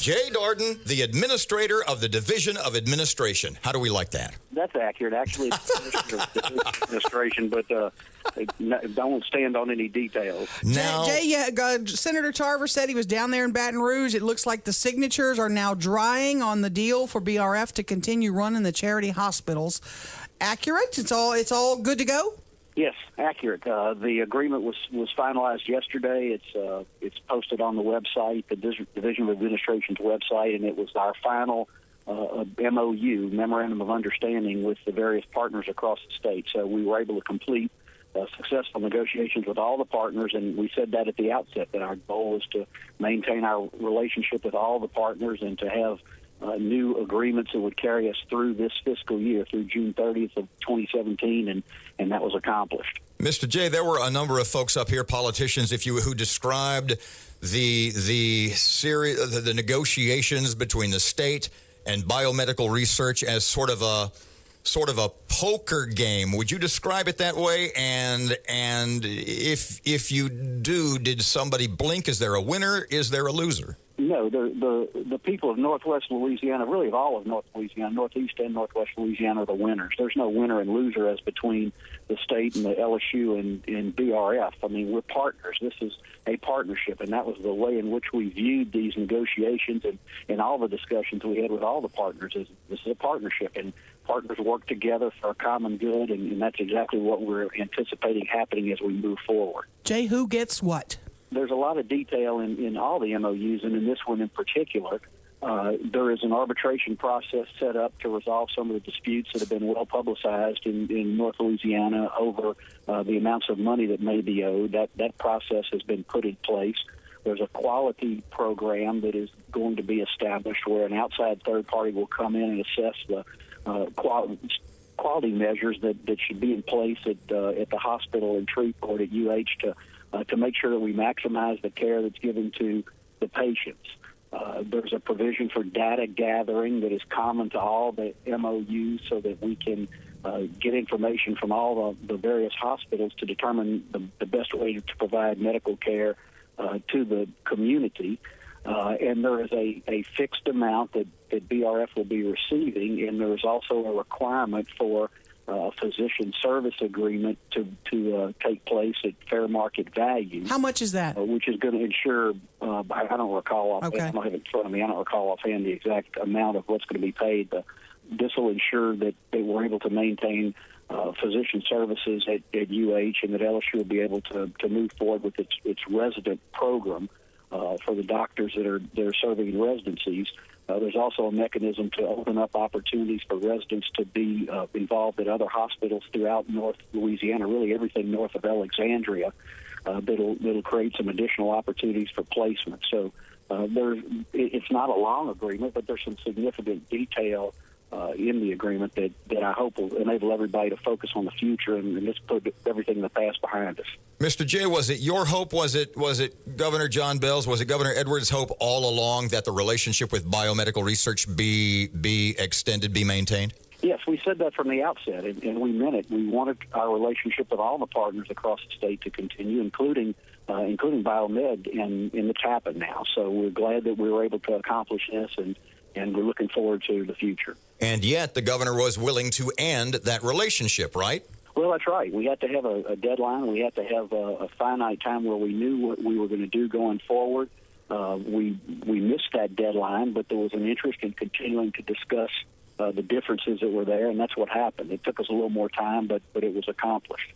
Jay Dardenne, the administrator of the Division of Administration. How do we like that? That's accurate. Actually, it's Commissioner of the Administration, but don't stand on any details. Now, Senator Tarver said he was down there in Baton Rouge. It looks like the signatures are now drying on the deal for BRF to continue running the charity hospitals. Accurate? It's all good to go? Yes, accurate. The agreement was finalized yesterday. It's posted on the website, the Division of Administration's website, and it was our final MOU, Memorandum of Understanding, with the various partners across the state. So we were able to complete successful negotiations with all the partners, and we said that at the outset, that our goal is to maintain our relationship with all the partners and to have new agreements that would carry us through this fiscal year, through June 30th of 2017, and that was accomplished. Mr. Jay, there were a number of folks up here, politicians, who described the negotiations between the state and biomedical research as sort of a poker game. Would you describe it that way? And if you do, did somebody blink? Is there a winner? Is there a loser? No, the people of Northwest Louisiana, really of all of North Louisiana, Northeast and Northwest Louisiana, are the winners. There's no winner and loser as between the state and the LSU and BRF. I mean, we're partners. This is a partnership, and that was the way in which we viewed these negotiations and all the discussions we had with all the partners. This is a partnership, and partners work together for a common good, and that's exactly what we're anticipating happening as we move forward. Jay, who gets what? There's a lot of detail in all the MOUs, and in this one in particular. There is an arbitration process set up to resolve some of the disputes that have been well publicized in North Louisiana over the amounts of money that may be owed. That process has been put in place. There's a quality program that is going to be established where an outside third party will come in and assess the quality measures that should be in place at the hospital in Shreveport at UH to make sure that we maximize the care that's given to the patients. There's a provision for data gathering that is common to all the MOUs so that we can get information from all the various hospitals to determine the best way to provide medical care to the community. And there is a fixed amount that BRF will be receiving, and there is also a requirement for a physician service agreement to take place at fair market value. How much is that? Which is going to ensure, I don't recall offhand, okay. I don't have it in front of me, I don't recall offhand the exact amount of what's going to be paid. But this will ensure that we're able to maintain physician services at UH, and that LSU will be able to move forward with its resident program for the doctors that are serving in residencies. There's also a mechanism to open up opportunities for residents to be involved at other hospitals throughout North Louisiana, really everything north of Alexandria, that'll create some additional opportunities for placement. So it's not a long agreement, but there's some significant detail in the agreement that I hope will enable everybody to focus on the future and just put everything in the past behind us. Mr. Jay, was it your hope? Was it Governor John Bell's? Was it Governor Edwards' hope all along that the relationship with biomedical research be extended, be maintained? Yes, we said that from the outset, and we meant it. We wanted our relationship with all the partners across the state to continue, including Biomed in the Tappan now. So we're glad that we were able to accomplish this, and we're looking forward to the future. And yet the governor was willing to end that relationship, right? Well, that's right. We had to have a deadline. We had to have a finite time where we knew what we were going to do going forward. We missed that deadline, but there was an interest in continuing to discuss the differences that were there, and that's what happened. It took us a little more time, but it was accomplished.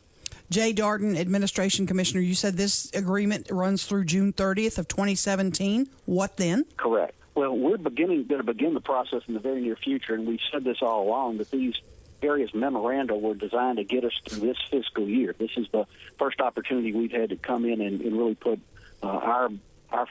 Jay Dardenne, Administration Commissioner, you said this agreement runs through June 30th of 2017. What then? Correct. Well, we're going to begin the process in the very near future, and we've said this all along, that these various memoranda were designed to get us through this fiscal year. This is the first opportunity we've had to come in and really put our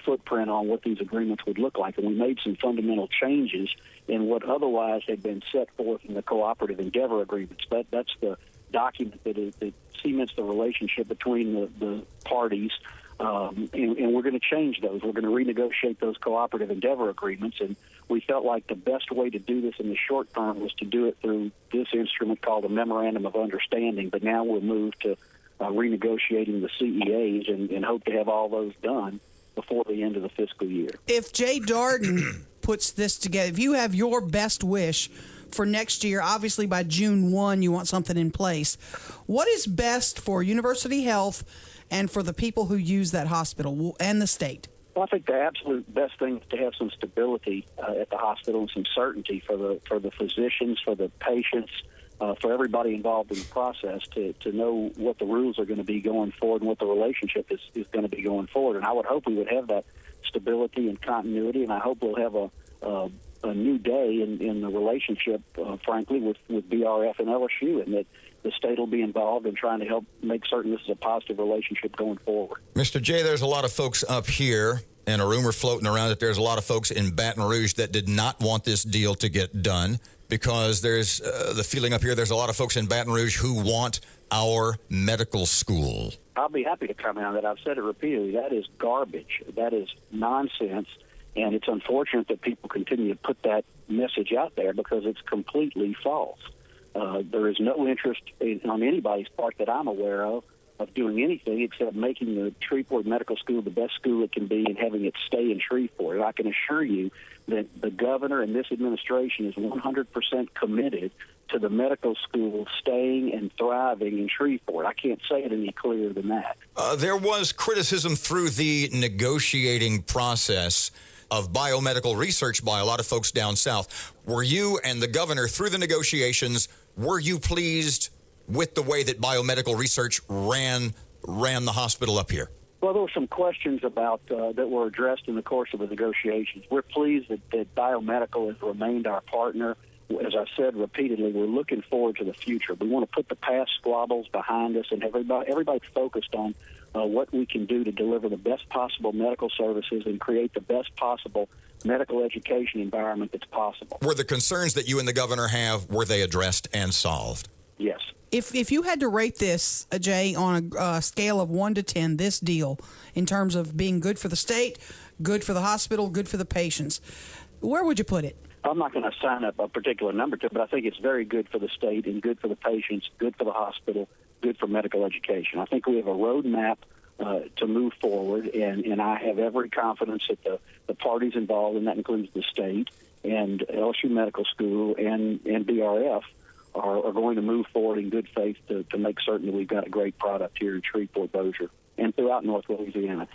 footprint on what these agreements would look like, and we made some fundamental changes in what otherwise had been set forth in the cooperative endeavor agreements. That's the document that cements the relationship between the parties. And we're going to change those. We're going to renegotiate those cooperative endeavor agreements, and we felt like the best way to do this in the short term was to do it through this instrument called a Memorandum of Understanding. But now we'll move to renegotiating the CEAs and hope to have all those done before the end of the fiscal year. If Jay Dardenne puts this together, if you have your best wish for next year, obviously by June 1 you want something in place, what is best for University Health and for the people who use that hospital and the state? Well, I think the absolute best thing is to have some stability at the hospital and some certainty for the physicians, for the patients, for everybody involved in the process to know what the rules are going to be going forward and what the relationship is going to be going forward. And I would hope we would have that stability and continuity, and I hope we'll have a new day in the relationship, frankly, with BRF and LSU, and that the state will be involved in trying to help make certain this is a positive relationship going forward. Mr. Jay, there's a lot of folks up here, and a rumor floating around that there's a lot of folks in Baton Rouge that did not want this deal to get done, because there's the feeling up here there's a lot of folks in Baton Rouge who want our medical school. I'll be happy to comment on that. I've said it repeatedly. That is garbage. That is nonsense. And it's unfortunate that people continue to put that message out there because it's completely false. There is no interest on anybody's part that I'm aware of doing anything except making the Shreveport Medical School the best school it can be and having it stay in Shreveport. And I can assure you that the governor and this administration is 100% committed to the medical school staying and thriving in Shreveport. I can't say it any clearer than that. There was criticism through the negotiating process of biomedical research by a lot of folks down south. Were you and the governor, through the negotiations, were you pleased with the way that biomedical research ran the hospital up here? Well, there were some questions about that were addressed in the course of the negotiations. We're pleased that Biomedical has remained our partner. As I said repeatedly, we're looking forward to the future. We want to put the past squabbles behind us, and everybody's focused on what we can do to deliver the best possible medical services and create the best possible medical education environment that's possible. Were the concerns that you and the governor have, were they addressed and solved? Yes. If you had to rate this, Jay, on a scale of 1 to 10, this deal, in terms of being good for the state, good for the hospital, good for the patients, where would you put it? I'm not going to assign a particular number to it, but I think it's very good for the state and good for the patients, good for the hospital, good for medical education. I think we have a roadmap to move forward, and I have every confidence that the parties involved, and that includes the state and LSU Medical School and BRF, are going to move forward in good faith to make certain that we've got a great product here in Shreveport, Bossier, and throughout North Louisiana.